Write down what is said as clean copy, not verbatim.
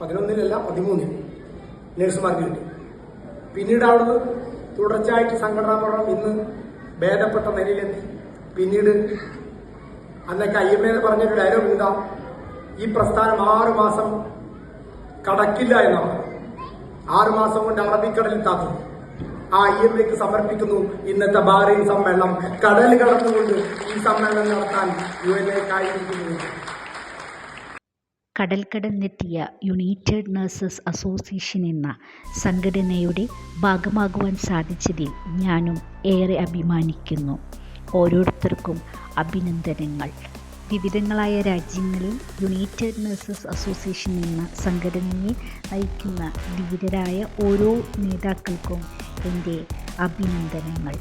11-ലല്ല 13-ൽ നഴ്സുമാർക്ക് കിട്ടി. പിന്നീട് അവിടുന്ന് തുടർച്ചയായിട്ട് സംഘടനാ പഠനം ഇന്ന് ഭേദപ്പെട്ട നിലയിലെത്തി. പിന്നീട് അന്നൊക്കെ IMA പറഞ്ഞൊരു ഡയലോഗ് എന്താ, ഈ പ്രസ്ഥാനം 6 മാസം കടക്കില്ല എന്നാണ്. 6 മാസം കൊണ്ട് അറബിക്കടലിൽ താത്തി. ആ IMAക്ക് സമർപ്പിക്കുന്നു ഇന്നത്തെ ബഹ്റൈൻ സമ്മേളനം. കടൽ കടന്നുകൊണ്ട് ഈ സമ്മേളനം നടത്താൻ UNA-ക്കായിരിക്കുന്നു. കടൽ കടന്നെത്തിയ യുണൈറ്റഡ് നഴ്സസ് അസോസിയേഷൻ എന്ന സംഘടനയുടെ ഭാഗമാകുവാൻ സാധിച്ചതിൽ ഞാനും ഏറെ അഭിമാനിക്കുന്നു. ഓരോരുത്തർക്കും അഭിനന്ദനങ്ങൾ. വിവിധങ്ങളായ രാജ്യങ്ങളിൽ യുണൈറ്റഡ് നഴ്സസ് അസോസിയേഷൻ എന്ന സംഘടനയെ നയിക്കുന്ന ധീരരായ ഓരോ നേതാക്കൾക്കും എൻ്റെ അഭിനന്ദനങ്ങൾ.